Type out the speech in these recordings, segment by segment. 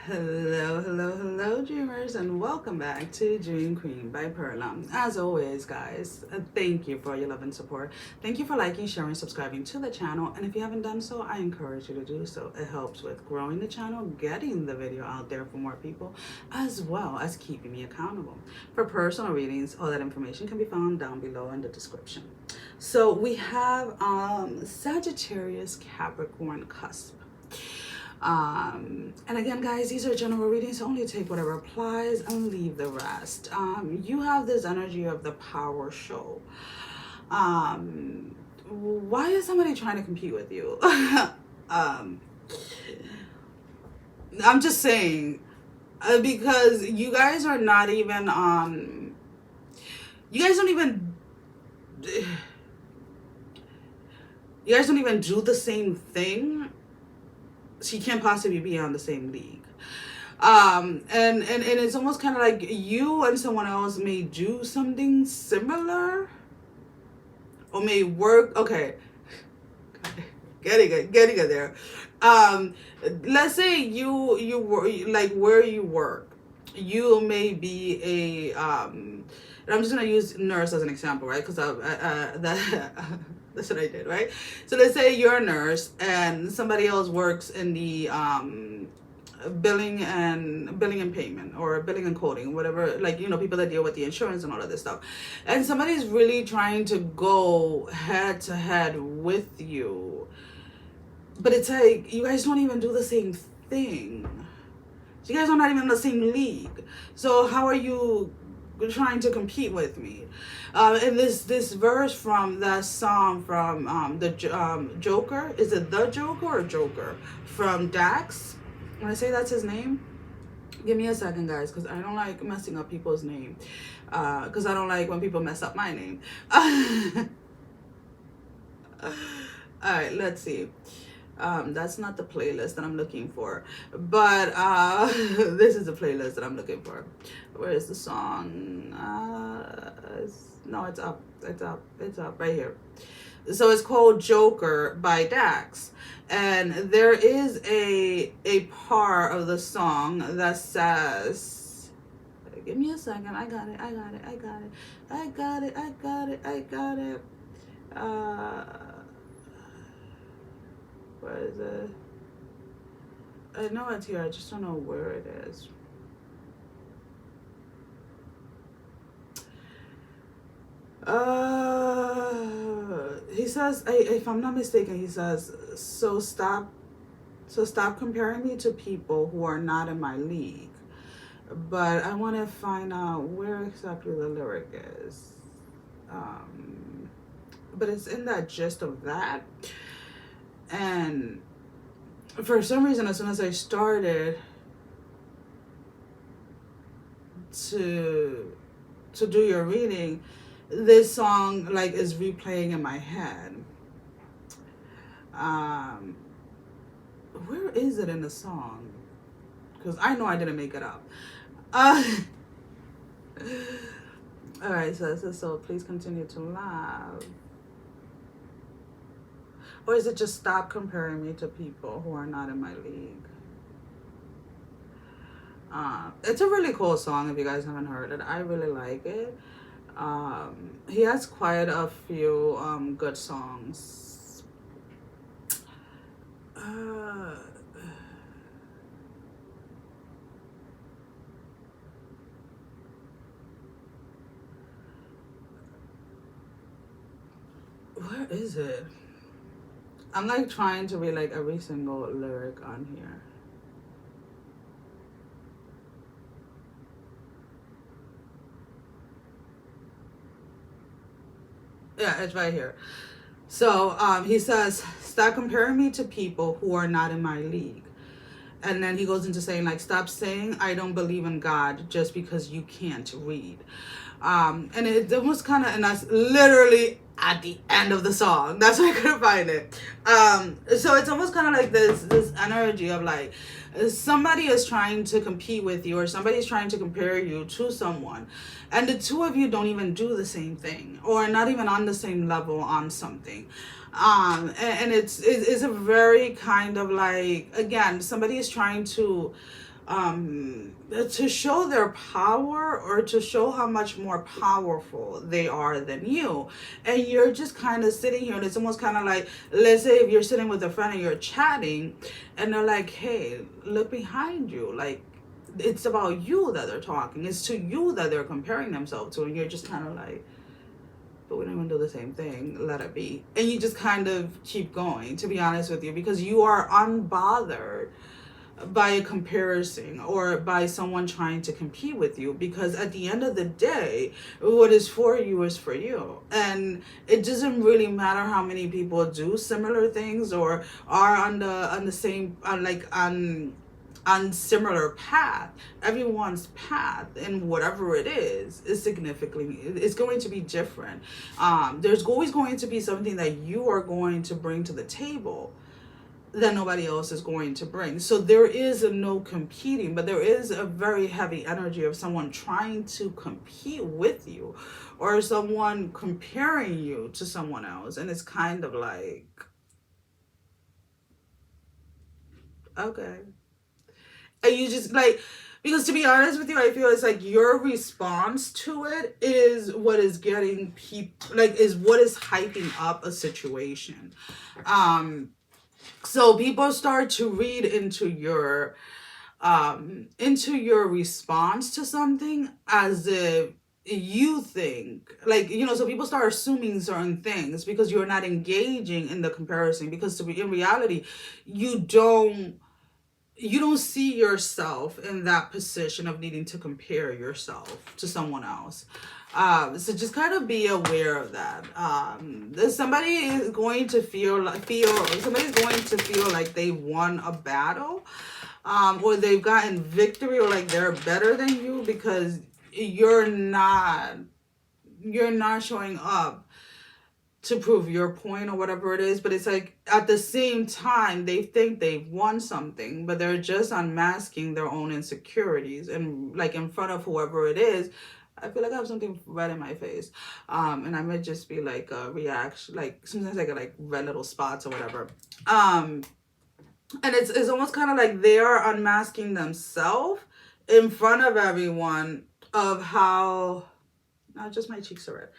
Hello, dreamers, and welcome back to Dream Queen by Perla. As always, guys, thank you for your love and support. Thank you for liking, sharing, subscribing to the channel. And if you haven't done so, I encourage you to do so. It helps with growing the channel, getting the video out there for more people, as well as keeping me accountable. For personal readings, all that information can be found down below in the description. So we have Sagittarius Capricorn Cusp. And again, guys, these are general readings, so only take whatever applies and leave the rest. You have this energy of the power show. Why is somebody trying to compete with you? I'm just saying, because you guys are not even, you guys don't even do the same thing. She can't possibly be on the same league. And it's almost kind of like you and someone else may do something similar or may work. Okay. Getting it there. Let's say you work, like where you work, you may be a, and I'm just going to use nurse as an example, right? Because that's what I did, right? So let's say you're a nurse and somebody else works in the billing and payment, or billing and coding, whatever, like, you know, people that deal with the insurance and all of this stuff. And somebody's really trying to go head to head with you. But it's like, you guys don't even do the same thing. You guys are not even in the same league. So how are you trying to compete with me? And this verse from that song from the Joker, is it the Joker or Joker, from Dax? When I say that's his name, give me a second, guys, because I don't like messing up people's name, because I don't like when people mess up my name. All right, let's see. That's not the playlist that I'm looking for, but this is the playlist that I'm looking for. Where is the song? No, it's up right here. So it's called Joker by Dax, and there is a part of the song that says, give me a second, I got it. Where is it? I know it's here, I just don't know where it is. He says, if I'm not mistaken, he says, so stop comparing me to people who are not in my league. But I want to find out where exactly the lyric is. But it's in that gist of that. And for some reason, as soon as I started to do your reading, this song like is replaying in my head. Where is it in the song? Because I know I didn't make it up. All right, so it says, so please continue to laugh. Or is it just stop comparing me to people who are not in my league? It's a really cool song if you guys haven't heard it. I really like it. He has quite a few good songs. Where is it? I'm like trying to read like every single lyric on here. Yeah, it's right here. So he says, stop comparing me to people who are not in my league. And then he goes into saying, like, stop saying I don't believe in God just because you can't read. And it was kind of, and that's literally at the end of the song. That's why I couldn't find it. So it's almost kind of like this energy of like, somebody is trying to compete with you, or somebody's trying to compare you to someone, and the two of you don't even do the same thing, or not even on the same level on something. And it's a very kind of like, again, somebody is trying to to show their power, or to show how much more powerful they are than you. And you're just kind of sitting here, and it's almost kind of like, let's say if you're sitting with a friend and you're chatting, and they're like, hey, look behind you. Like, it's about you that they're talking. It's to you that they're comparing themselves to. And you're just kind of like, but we don't even do the same thing. Let it be. And you just kind of keep going, to be honest with you, because you are unbothered by a comparison or by someone trying to compete with you, because at the end of the day, what is for you is for you. And it doesn't really matter how many people do similar things or are on the same on similar path. Everyone's path and whatever it is significantly, it's going to be different. There's always going to be something that you are going to bring to the table that nobody else is going to bring. So there is no competing, but there is a very heavy energy of someone trying to compete with you, or someone comparing you to someone else. And it's kind of like, okay. And you just like, because to be honest with you, I feel it's like your response to it is what is getting people, like, is what is hyping up a situation. So people start to read into your response to something as if you think, like, so people start assuming certain things because you're not engaging in the comparison, because to be in reality, you don't see yourself in that position of needing to compare yourself to someone else. So just kind of be aware of that. Somebody is going to somebody's going to feel like they won a battle, or they've gotten victory, or like they're better than you, because you're not showing up to prove your point or whatever it is. But it's like, at the same time, they think they've won something, but they're just unmasking their own insecurities, and like in front of whoever it is. I feel like I have something red in my face, and I might just be like a reaction, like sometimes I get like red little spots or whatever, and it's almost kind of like they are unmasking themselves in front of everyone of how, not just my cheeks are red,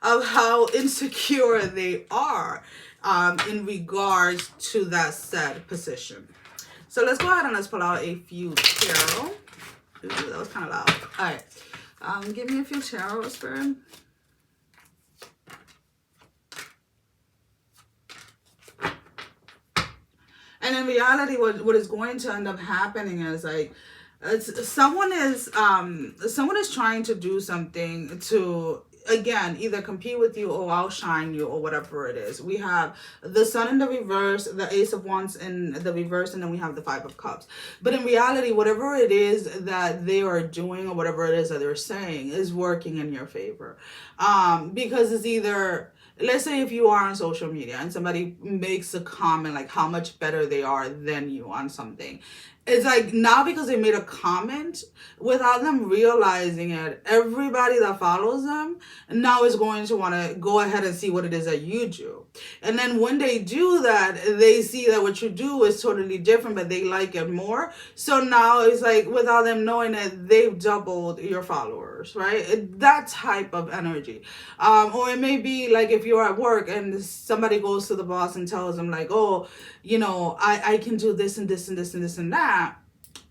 of how insecure they are in regards to that said position. So let's go ahead and let's pull out a few tarot. Ooh, that was kind of loud. All right. Give me a few tarot, Spirit. And in reality, what is going to end up happening is like, someone is trying to do something to, again, either compete with you or outshine you or whatever it is. We have the Sun in the reverse, the Ace of Wands in the reverse, and then we have the Five of Cups. But in reality, whatever it is that they are doing or whatever it is that they're saying is working in your favor. Because it's either, let's say if you are on social media and somebody makes a comment like how much better they are than you on something. It's like, now because they made a comment, without them realizing it, everybody that follows them now is going to want to go ahead and see what it is that you do. And then when they do that, they see that what you do is totally different, but they like it more. So now it's like, without them knowing it, they've doubled your followers, right? That type of energy. Or it may be like if you're at work and somebody goes to the boss and tells them like, oh, I can do this and this and this and this and that,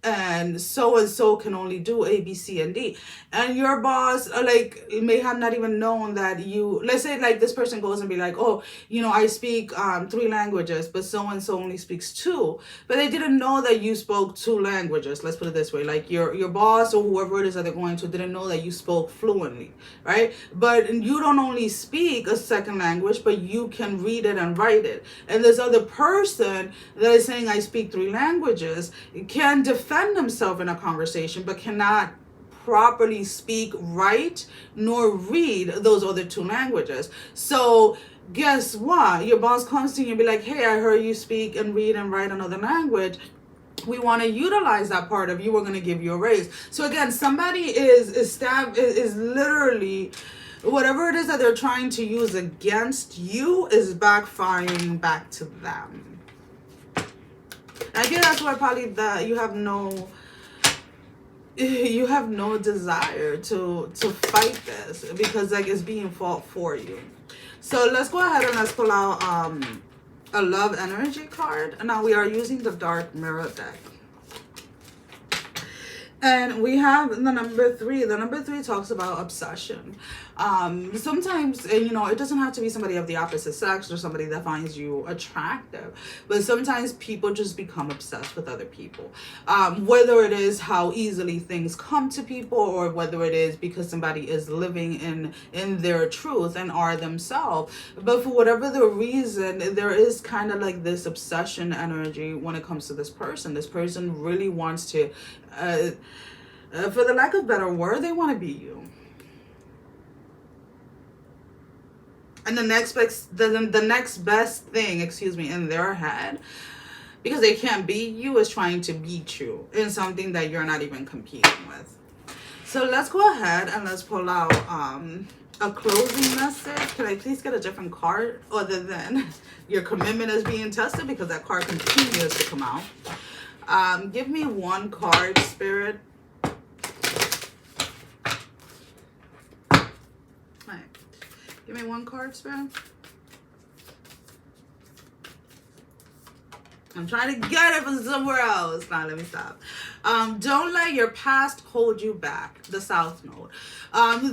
and so can only do A, B, C, and D. And your boss like may have not even known that you, let's say like this person goes and be like, oh, I speak 3 languages, but so and so only speaks 2. But they didn't know that you spoke 2 languages. Let's put it this way, like your boss or whoever it is that they're going to didn't know that you spoke fluently, right? But you don't only speak a second language, but you can read it and write it. And this other person that is saying I speak 3 languages can defend himself in a conversation, but cannot properly speak, write, nor read those other 2 languages. So guess what? Your boss comes to you and be like, hey, I heard you speak and read and write another language. We want to utilize that part of you. We're going to give you a raise. So again, somebody is literally, whatever it is that they're trying to use against you is backfiring back to them. I feel that's why probably that you have no you have no desire to fight this, because like it's being fought for you. So let's go ahead and let's pull out a love energy card. Now we are using the dark mirror deck. And we have the number 3. The number 3 talks about obsession. Sometimes, you know, it doesn't have to be somebody of the opposite sex or somebody that finds you attractive. But sometimes people just become obsessed with other people. Whether it is how easily things come to people, or whether it is because somebody is living in their truth and are themselves. But for whatever the reason, there is kind of like this obsession energy when it comes to this person. This person really wants to... for the lack of better word, they want to be you. And the next best thing, in their head, because they can't beat you, is trying to beat you in something that you're not even competing with. So let's go ahead and let's pull out a closing message. Can I please get a different card other than your commitment is being tested, because that card continues to come out. Give me one card, Spirit. Give me one card, Spirit. I'm trying to get it from somewhere else. Now, let me stop. Don't let your past hold you back. The South Node.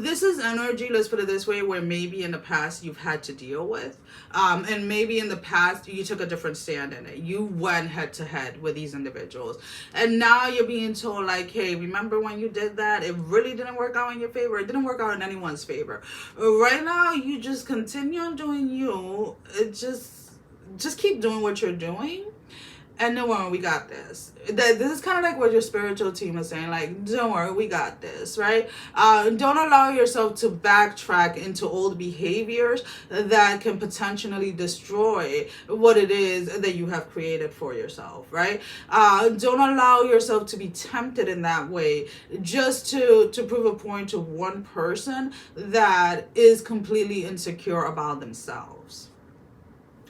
This is energy, let's put it this way, where maybe in the past you've had to deal with. And maybe in the past you took a different stand in it. You went head to head with these individuals. And now you're being told like, hey, remember when you did that? It really didn't work out in your favor. It didn't work out in anyone's favor. Right now, you just continue on doing you. It just keep doing what you're doing. And don't worry, we got this. This is kind of like what your spiritual team is saying. Like, don't worry, we got this, right? Don't allow yourself to backtrack into old behaviors that can potentially destroy what it is that you have created for yourself, right? Don't allow yourself to be tempted in that way just to prove a point to one person that is completely insecure about themselves,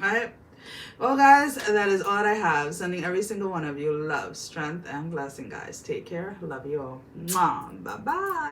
right? Well, guys, that is all I have. Sending every single one of you love, strength, and blessing, guys. Take care. Love you all. Mwah. Bye-bye.